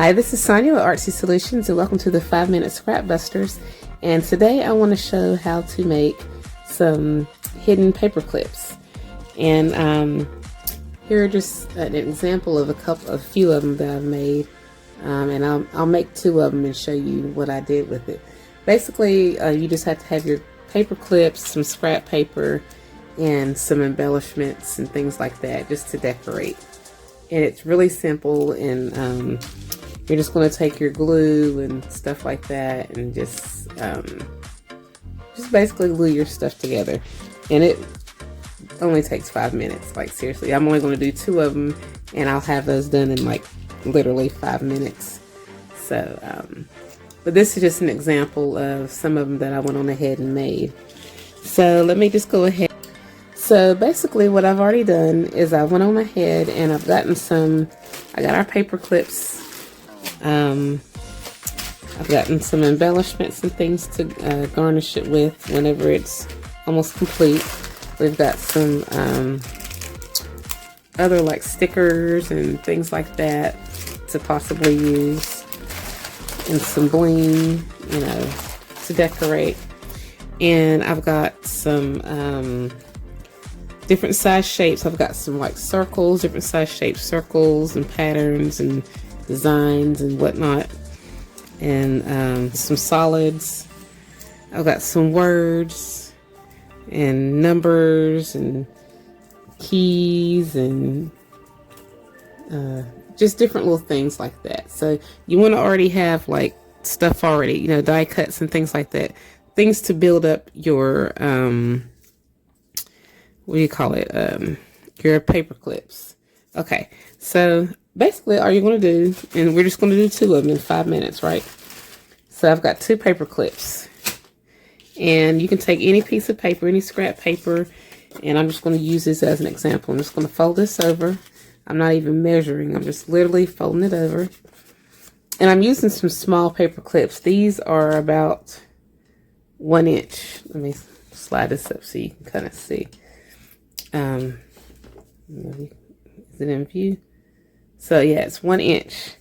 Hi, this is Sonia with Artsy Solutions, and welcome to the 5-Minute Scrap Busters. And today I want to show how to make some hidden paper clips. And here are just an example of a few of them that I've made. And I'll make 2 of them and show you what I did with it. Basically, you just have to have your paper clips, some scrap paper, and some embellishments and things like that just to decorate. And it's really simple, and you're just going to take your glue and stuff like that and just basically glue your stuff together. And it only takes 5 minutes, like seriously. I'm only going to do 2 of them, and I'll have those done in like literally 5 minutes. So but this is just an example of some of them that I went on ahead and made. So let me just go ahead. So basically what I've already done is I went on ahead and I've gotten I got our paper clips. I've gotten some embellishments and things to garnish it with whenever it's almost complete. We've got some other like stickers and things like that to possibly use, and some bling, you know, to decorate. And I've got some different size shapes. I've got some like circles, different size shapes, circles and patterns and designs and whatnot, and some solids. I've got some words and numbers and keys and just different little things like that. So you want to already have like stuff already, you know, die cuts and things like that, things to build up your what do you call it, your paper clips. Okay, so basically all you're going to do, and we're just going to do 2 of them in 5 minutes, right? So I've got 2 paper clips, and you can take any piece of paper, any scrap paper, and I'm just going to use this as an example. I'm just going to fold this over. I'm not even measuring, I'm just literally folding it over. And I'm using some small paper clips. These are about 1 inch. Let me slide this up so you can kind of see. Is it in view? So yeah, it's 1 inch.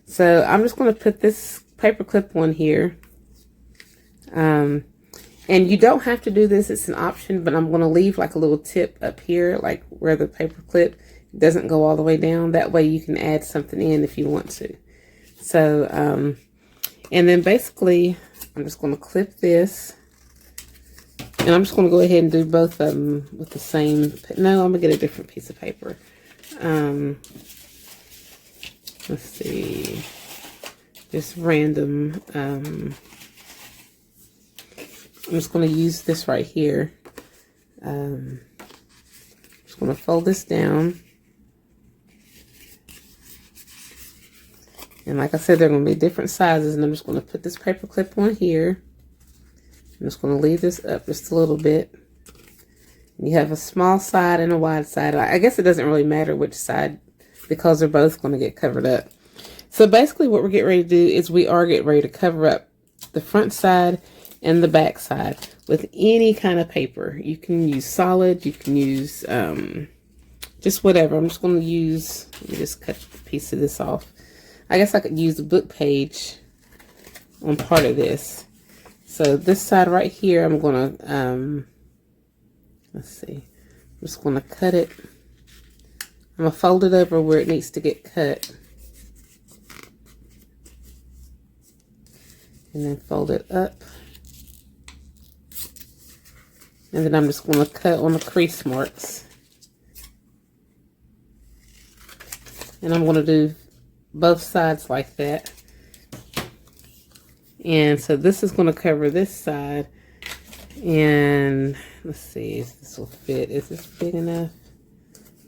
So I'm just going to put this paper clip on here. And you don't have to do this, it's an option, but I'm going to leave like a little tip up here, like where the paper clip doesn't go all the way down. That way you can add something in if you want to. So, and then basically I'm just going to clip this. And I'm just going to go ahead and do both of them with the same. No, I'm going to get a different piece of paper. Let's see. Just random. I'm just going to use this right here. Just going to fold this down. And like I said, they're going to be different sizes. And I'm just going to put this paper clip on here. I'm just going to leave this up just a little bit. You have a small side and a wide side. I guess it doesn't really matter which side because they're both going to get covered up. So basically what we're getting ready to do is we are getting ready to cover up the front side and the back side with any kind of paper. You can use solid, you can use just whatever. I'm just going to use, let me just cut a piece of this off. I guess I could use the book page on part of this. So this side right here, I'm going to, let's see, I'm just going to cut it. I'm going to fold it over where it needs to get cut. And then fold it up. And then I'm just going to cut on the crease marks. And I'm going to do both sides like that. And so this is going to cover this side. And let's see if this will fit. Is this big enough?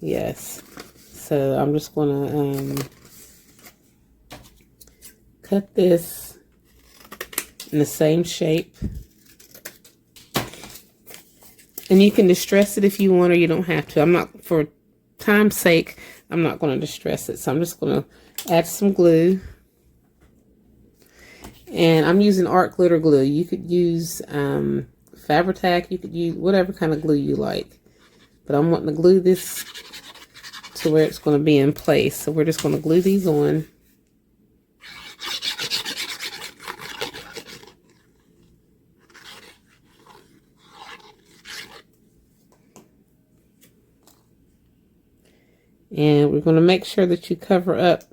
Yes. So I'm just going to cut this in the same shape. And you can distress it if you want, or you don't have to. I'm not, for time's sake, I'm not going to distress it. So I'm just going to add some glue. And I'm using art glitter glue. You could use Fabri-Tac. You could use whatever kind of glue you like. But I'm wanting to glue this to where it's going to be in place. So we're just going to glue these on. And we're going to make sure that you cover up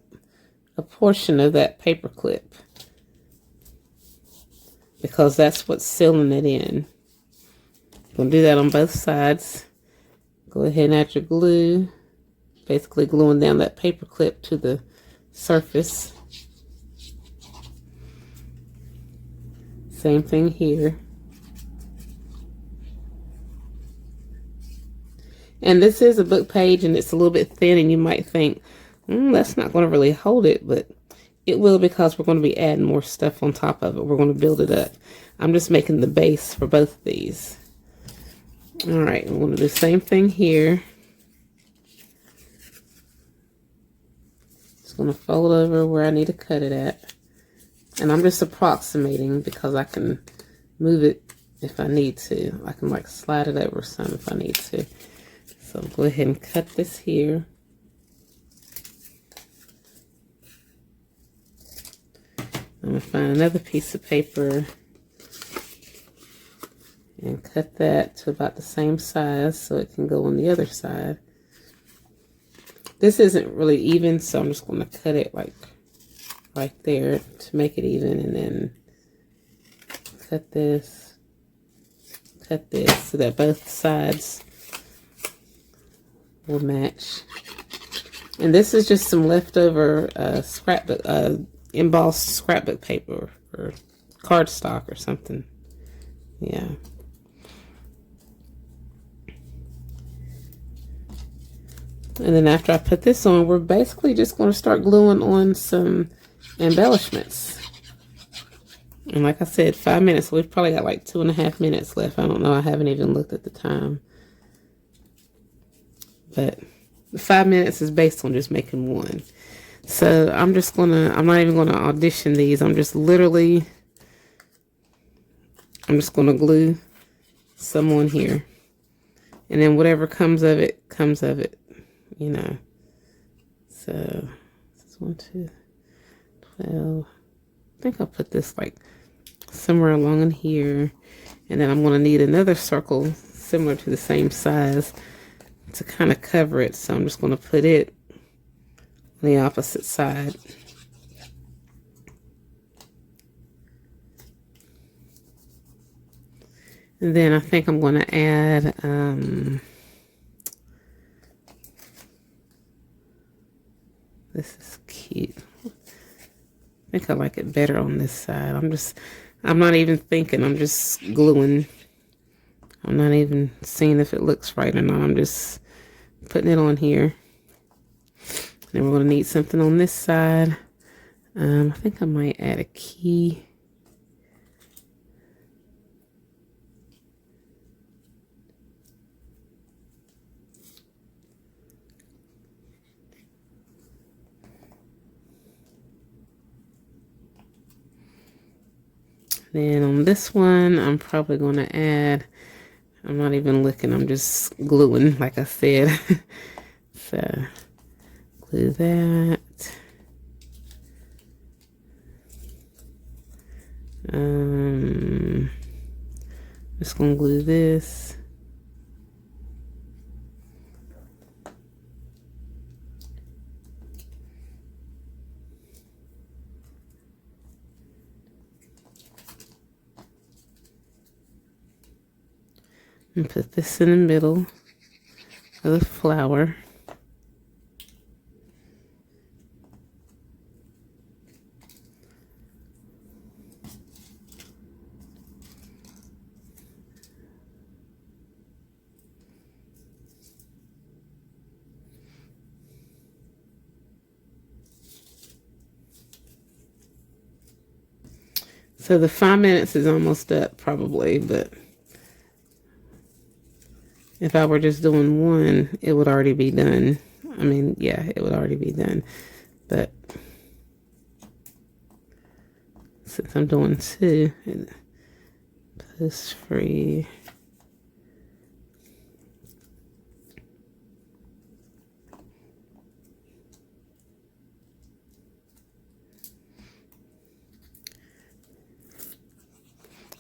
a portion of that paper clip, because that's what's sealing it in. Going to do that on both sides. Go ahead and add your glue, basically gluing down that paper clip to the surface. Same thing here. And this is a book page, and it's a little bit thin, and you might think, that's not going to really hold it, but it will, because we're going to be adding more stuff on top of it. We're going to build it up. I'm just making the base for both of these. All right, we're going to do the same thing here. Just going to fold over where I need to cut it at. And I'm just approximating because I can move it if I need to. I can like slide it over some if I need to. So go ahead and cut this here. I'm going to find another piece of paper and cut that to about the same size so it can go on the other side. This isn't really even, so I'm just going to cut it like right there to make it even, and then cut this so that both sides will match. And this is just some leftover scrapbook, embossed scrapbook paper or cardstock or something. Yeah. And then after I put this on, we're basically just going to start gluing on some embellishments. And like I said, 5 minutes. So we've probably got like 2.5 minutes left. I don't know. I haven't even looked at the time. But the 5 minutes is based on just making one. So I'm not even going to audition these. I'm just going to glue some on here. And then whatever comes of it, you know. So this is 1, 2, 12. I think I'll put this like somewhere along in here. And then I'm going to need another circle similar to the same size to kind of cover it. So I'm just going to put it on the opposite side. And then I think I'm going to add this is cute. I think I like it better on this side. I'm not even thinking, I'm just gluing. I'm not even seeing if it looks right or not. I'm just putting it on here. Then we're going to need something on this side. I think I might add a key. Then on this one, I'm probably going to add, I'm not even looking, I'm just gluing, like I said. So, glue that. Just going to glue this. And put this in the middle of the flower. So the 5 minutes is almost up probably, but if I were just doing one, it would already be done. I mean, yeah, it would already be done. But since I'm doing two, post free.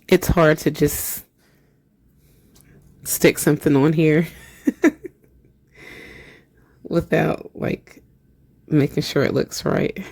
It's hard to just stick something on here. without like making sure it looks right.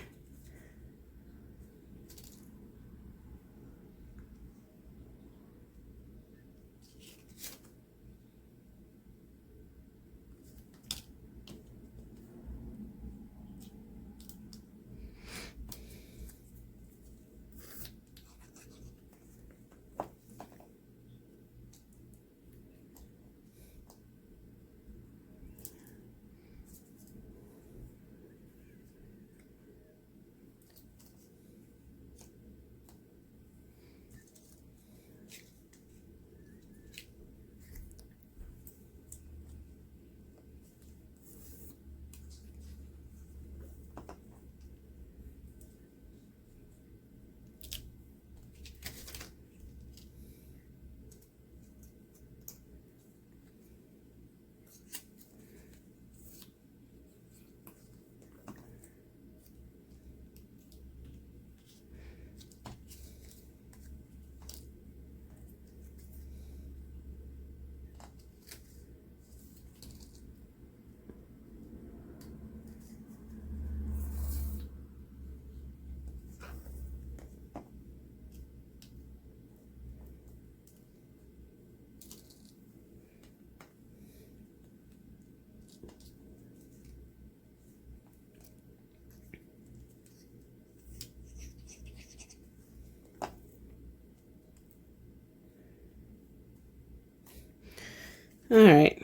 All right.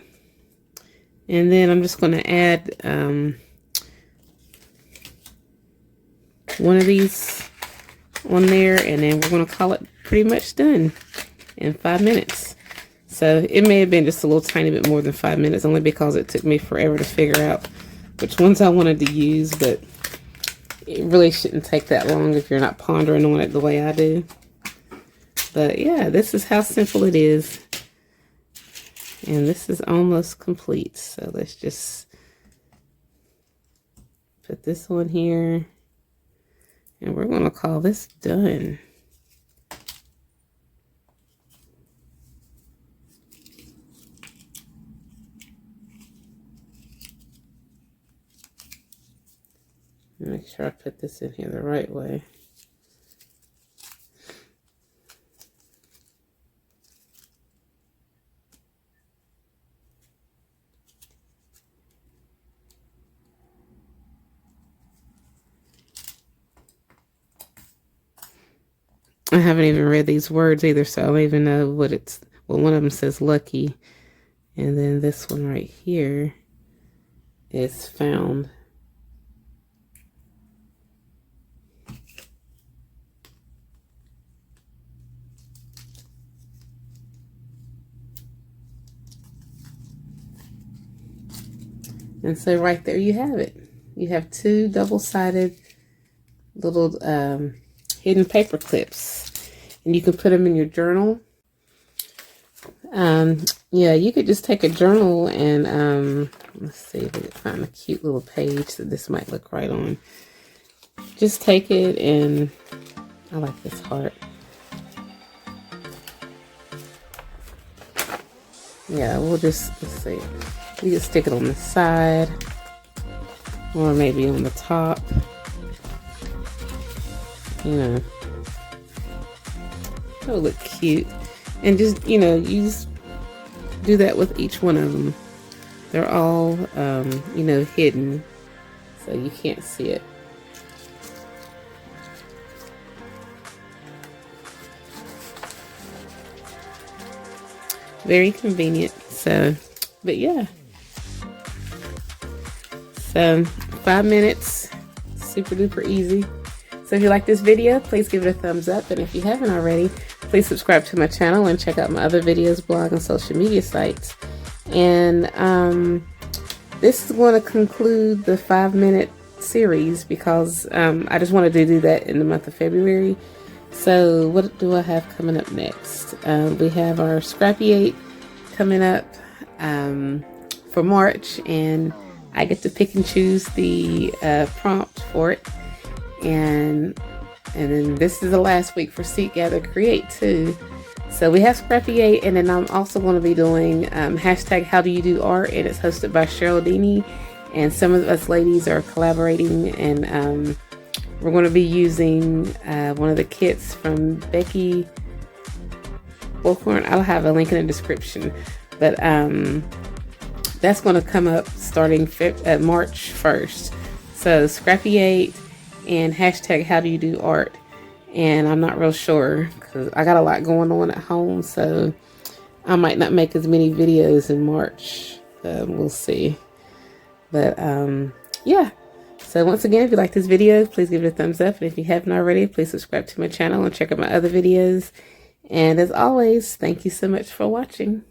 And then I'm just going to add one of these on there, and then we're going to call it pretty much done in 5 minutes. So it may have been just a little tiny bit more than 5 minutes, only because it took me forever to figure out which ones I wanted to use, but it really shouldn't take that long if you're not pondering on it the way I do. But yeah, this is how simple it is. And this is almost complete. So let's just put this one here. And we're going to call this done. Make sure I put this in here the right way. I haven't even read these words either, so I don't even know what it's, well, one of them says lucky, and then this one right here is found. And so right there you have it. You have two double-sided little hidden paper clips. And you can put them in your journal. Yeah, you could just take a journal and, let's see if we can find a cute little page that this might look right on. Just take it and, I like this heart. Yeah, we'll just, let's see. You can stick it on the side or maybe on the top. You know, it'll look cute. And just, you know, you just do that with each one of them. They're all, you know, hidden, so you can't see it. Very convenient. So, but yeah. So 5 minutes, super duper easy. So if you like this video, please give it a thumbs up. And if you haven't already, please subscribe to my channel and check out my other videos, blog, and social media sites. And this is going to conclude the 5-minute series because I just wanted to do that in the month of February. So what do I have coming up next? We have our Scrappy 8 coming up for March, and I get to pick and choose the prompt for it. And then this is the last week for Seek, Gather, Create too. So we have Scrappy 8, and then I'm also going to be doing hashtag How Do You Do Art, and it's hosted by Cheryl Deeney. And some of us ladies are collaborating, and we're going to be using one of the kits from Becky Bullhorn. I'll have a link in the description, but that's going to come up starting March 1st. So Scrappy 8 and hashtag how do you do art. And I'm not real sure because I got a lot going on at home, so I might not make as many videos in March. We'll see. But yeah. So once again, if you like this video, please give it a thumbs up. And if you haven't already, please subscribe to my channel and check out my other videos. And as always, thank you so much for watching.